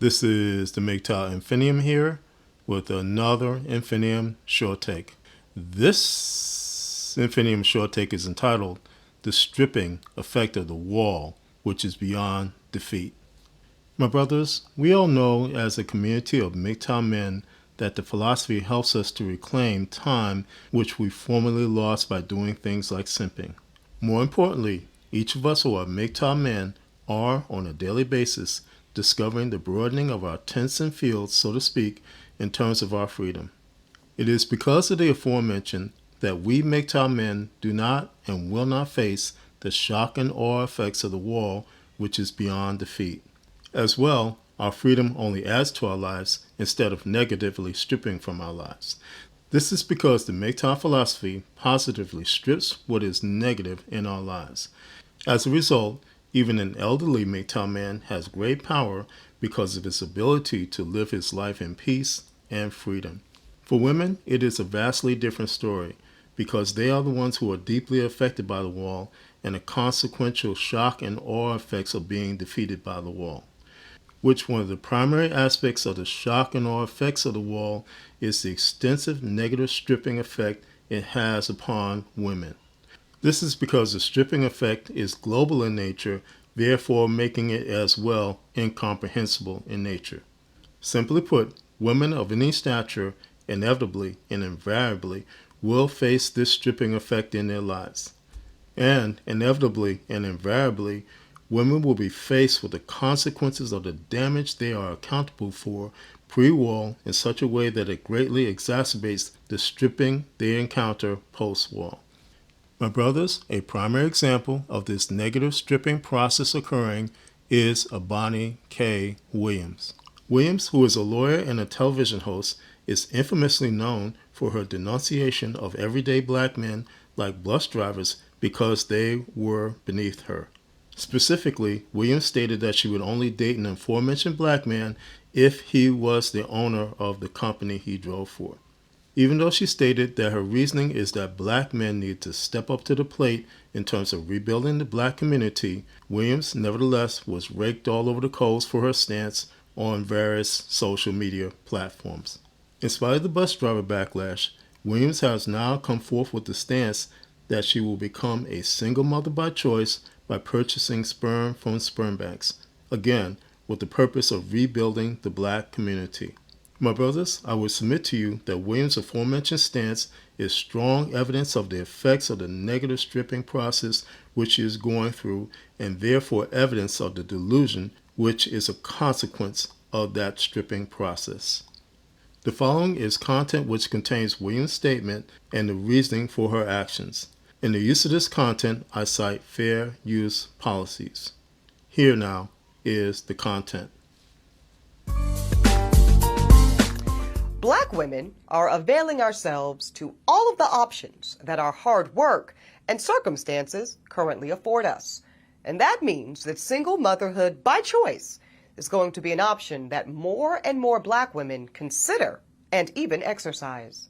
This is the MGTOW Infinium here with another Infinium short take. This Infinium short take is entitled The Stripping Effect of the Wall, which is Beyond Defeat. My brothers, we all know as a community of MGTOW men that the philosophy helps us to reclaim time which we formerly lost by doing things like simping. More importantly, each of us who are MGTOW men are, on a daily basis, discovering the broadening of our tents and fields, so to speak, in terms of our freedom. It is because of the aforementioned that we MGTOW men do not and will not face the shock and awe effects of the wall which is beyond defeat. As well, our freedom only adds to our lives instead of negatively stripping from our lives. This is because the MGTOW philosophy positively strips what is negative in our lives. As a result, even an elderly MGTOW man has great power because of his ability to live his life in peace and freedom. For women, it is a vastly different story because they are the ones who are deeply affected by the wall and the consequential shock and awe effects of being defeated by the wall. Which one of the primary aspects of the shock and awe effects of the wall is the extensive negative stripping effect it has upon women. This is because the stripping effect is global in nature, therefore making it as well incomprehensible in nature. Simply put, women of any stature inevitably and invariably will face this stripping effect in their lives. And inevitably and invariably, women will be faced with the consequences of the damage they are accountable for pre-wall in such a way that it greatly exacerbates the stripping they encounter post-wall. My brothers, a primary example of this negative stripping process occurring is Bonnie K. Williams. Williams, who is a lawyer and a television host, is infamously known for her denunciation of everyday black men like bus drivers because they were beneath her. Specifically, Williams stated that she would only date an aforementioned black man if he was the owner of the company he drove for. Even though she stated that her reasoning is that black men need to step up to the plate in terms of rebuilding the black community, Williams nevertheless was raked all over the coals for her stance on various social media platforms. In spite of the bus driver backlash, Williams has now come forth with the stance that she will become a single mother by choice by purchasing sperm from sperm banks, again, with the purpose of rebuilding the black community. My brothers, I would submit to you that Williams' aforementioned stance is strong evidence of the effects of the negative stripping process which she is going through, and therefore evidence of the delusion which is a consequence of that stripping process. The following is content which contains Williams' statement and the reasoning for her actions. In the use of this content, I cite fair use policies. Here now is the content. Black women are availing ourselves to all of the options that our hard work and circumstances currently afford us. And that means that single motherhood by choice is going to be an option that more and more black women consider and even exercise.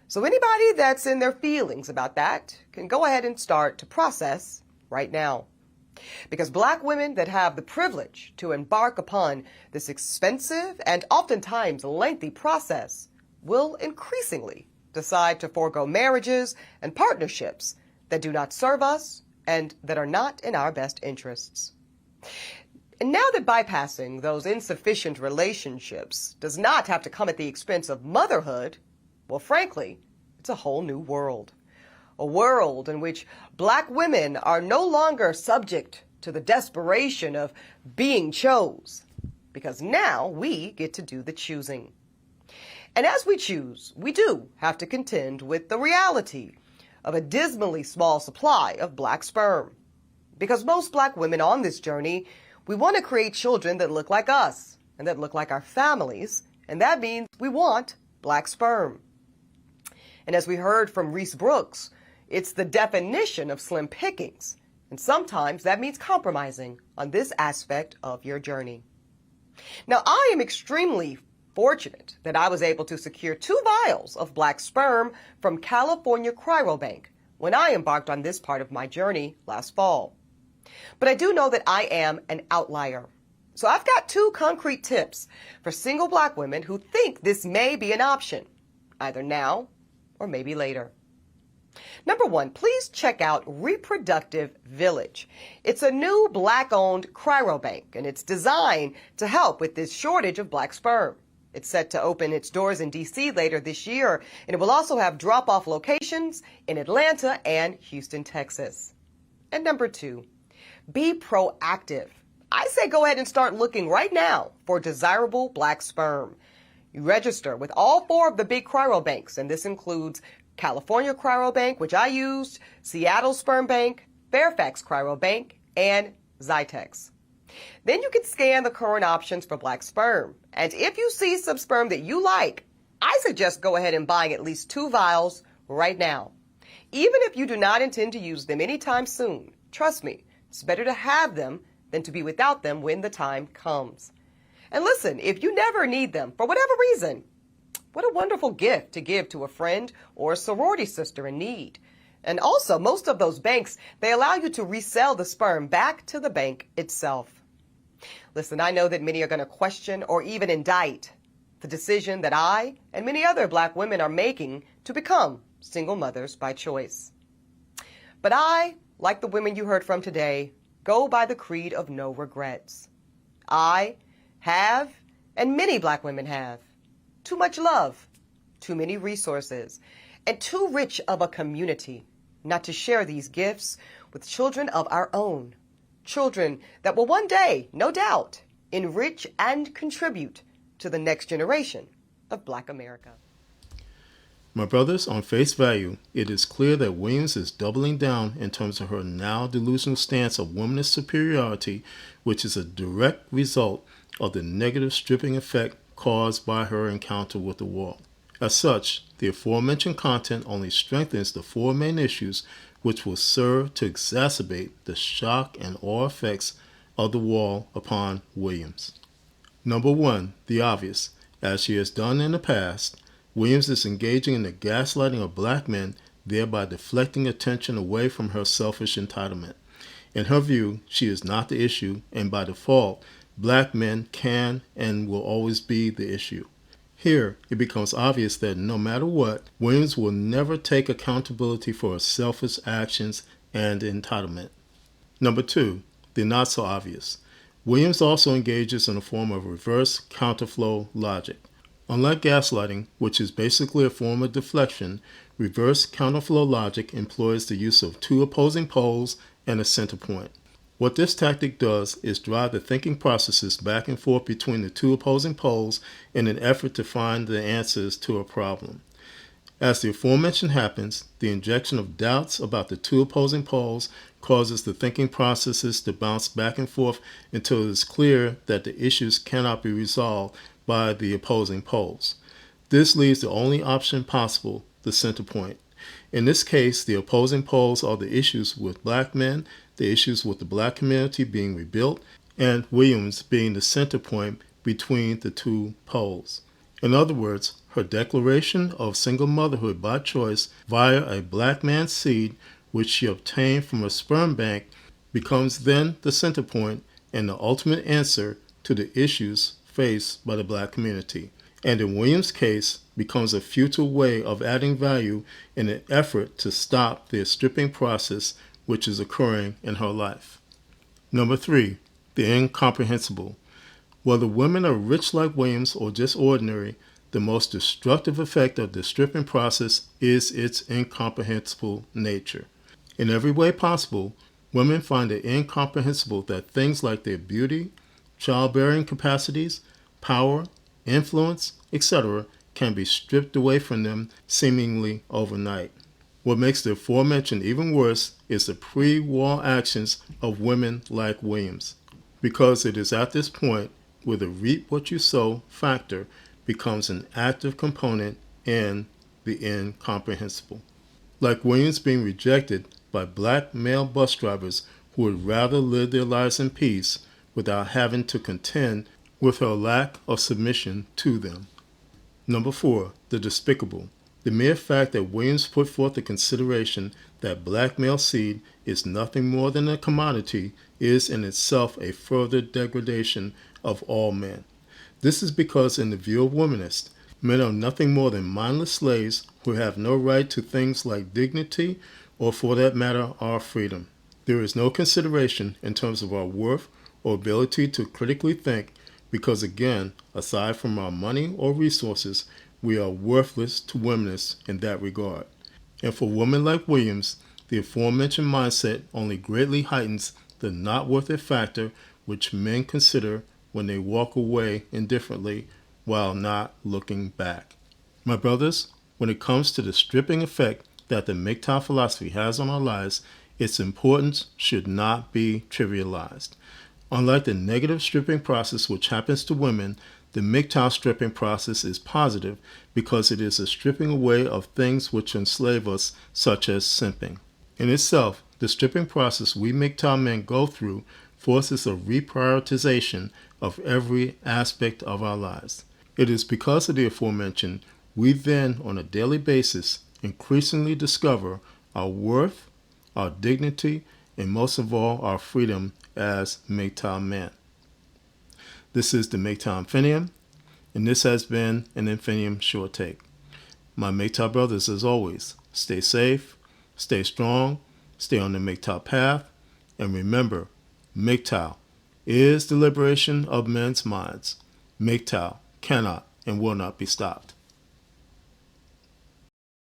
So anybody that's in their feelings about that can go ahead and start to process right now. Because black women that have the privilege to embark upon this expensive and oftentimes lengthy process will increasingly decide to forego marriages and partnerships that do not serve us and that are not in our best interests. And now that bypassing those insufficient relationships does not have to come at the expense of motherhood, well, frankly, it's a whole new world. A world in which black women are no longer subject to the desperation of being chose, because now we get to do the choosing. And as we choose, we do have to contend with the reality of a dismally small supply of black sperm. Because most black women on this journey, we want to create children that look like us and that look like our families, and that means we want black sperm. And as we heard from Reese Brooks, it's the definition of slim pickings, and sometimes that means compromising on this aspect of your journey. Now, I am extremely fortunate that I was able to secure 2 vials of black sperm from California Cryobank when I embarked on this part of my journey last fall. But I do know that I am an outlier. So I've got 2 concrete tips for single black women who think this may be an option, either now or maybe later. Number 1, please check out Reproductive Village. It's a new black-owned cryobank, and it's designed to help with this shortage of black sperm. It's set to open its doors in D.C. later this year, and it will also have drop-off locations in Atlanta and Houston, Texas. And number 2, be proactive. I say go ahead and start looking right now for desirable black sperm. You register with all 4 of the big cryobanks, and this includes California Cryobank, which I used, Seattle Sperm Bank, Fairfax Cryobank, and Zytex. Then you can scan the current options for black sperm. And if you see some sperm that you like, I suggest go ahead and buying at least 2 vials right now. Even if you do not intend to use them anytime soon, trust me, it's better to have them than to be without them when the time comes. And listen, if you never need them for whatever reason, what a wonderful gift to give to a friend or a sorority sister in need. And also, most of those banks, they allow you to resell the sperm back to the bank itself. Listen, I know that many are going to question or even indict the decision that I and many other black women are making to become single mothers by choice. But I, like the women you heard from today, go by the creed of no regrets. I have, and many black women have, too much love, too many resources, and too rich of a community not to share these gifts with children of our own. Children that will one day, no doubt, enrich and contribute to the next generation of Black America. My brothers, on face value, it is clear that Williams is doubling down in terms of her now delusional stance of womanist superiority, which is a direct result of the negative stripping effect caused by her encounter with the wall. As such, the aforementioned content only strengthens the 4 main issues which will serve to exacerbate the shock and awe effects of the wall upon Williams. Number 1, the obvious. As she has done in the past, Williams is engaging in the gaslighting of black men, thereby deflecting attention away from her selfish entitlement. In her view, she is not the issue, and by default, black men can and will always be the issue. Here, it becomes obvious that no matter what, Williams will never take accountability for her selfish actions and entitlement. Number 2, the not so obvious. Williams also engages in a form of reverse counterflow logic. Unlike gaslighting, which is basically a form of deflection, reverse counterflow logic employs the use of 2 opposing poles and a center point. What this tactic does is drive the thinking processes back and forth between the 2 opposing poles in an effort to find the answers to a problem. As the aforementioned happens, the injection of doubts about the 2 opposing poles causes the thinking processes to bounce back and forth until it is clear that the issues cannot be resolved by the opposing poles. This leaves the only option possible, the center point. In this case, the opposing poles are the issues with black men, the issues with the black community being rebuilt, and Williams being the center point between the 2 poles. In other words, her declaration of single motherhood by choice via a black man's seed, which she obtained from a sperm bank, becomes then the center point and the ultimate answer to the issues faced by the black community, and in Williams' case, becomes a futile way of adding value in an effort to stop the stripping process which is occurring in her life. Number 3, the incomprehensible. Whether women are rich like Williams or just ordinary, the most destructive effect of the stripping process is its incomprehensible nature. In every way possible, women find it incomprehensible that things like their beauty, childbearing capacities, power, influence, etc. can be stripped away from them seemingly overnight. What makes the aforementioned even worse is the pre-war actions of women like Williams, because it is at this point where the reap what you sow factor becomes an active component in the incomprehensible. Like Williams being rejected by black male bus drivers who would rather live their lives in peace without having to contend with her lack of submission to them. Number 4, the despicable. The mere fact that Williams put forth the consideration that black male seed is nothing more than a commodity is in itself a further degradation of all men. This is because in the view of womanists, men are nothing more than mindless slaves who have no right to things like dignity or, for that matter, our freedom. There is no consideration in terms of our worth or ability to critically think because, again, aside from our money or resources, we are worthless to womanists in that regard. And for women like Williams, the aforementioned mindset only greatly heightens the not worth it factor which men consider when they walk away indifferently while not looking back. My brothers, when it comes to the stripping effect that the MGTOW philosophy has on our lives, its importance should not be trivialized. Unlike the negative stripping process which happens to women, the MGTOW stripping process is positive because it is a stripping away of things which enslave us, such as simping. In itself, the stripping process we MGTOW men go through forces a reprioritization of every aspect of our lives. It is because of the aforementioned, we then, on a daily basis, increasingly discover our worth, our dignity, and most of all, our freedom as MGTOW men. This is the MGTOW Infinium, and this has been an Infinium Short Take. My MGTOW brothers, as always, stay safe, stay strong, stay on the MGTOW path, and remember, MGTOW is the liberation of men's minds. MGTOW cannot and will not be stopped.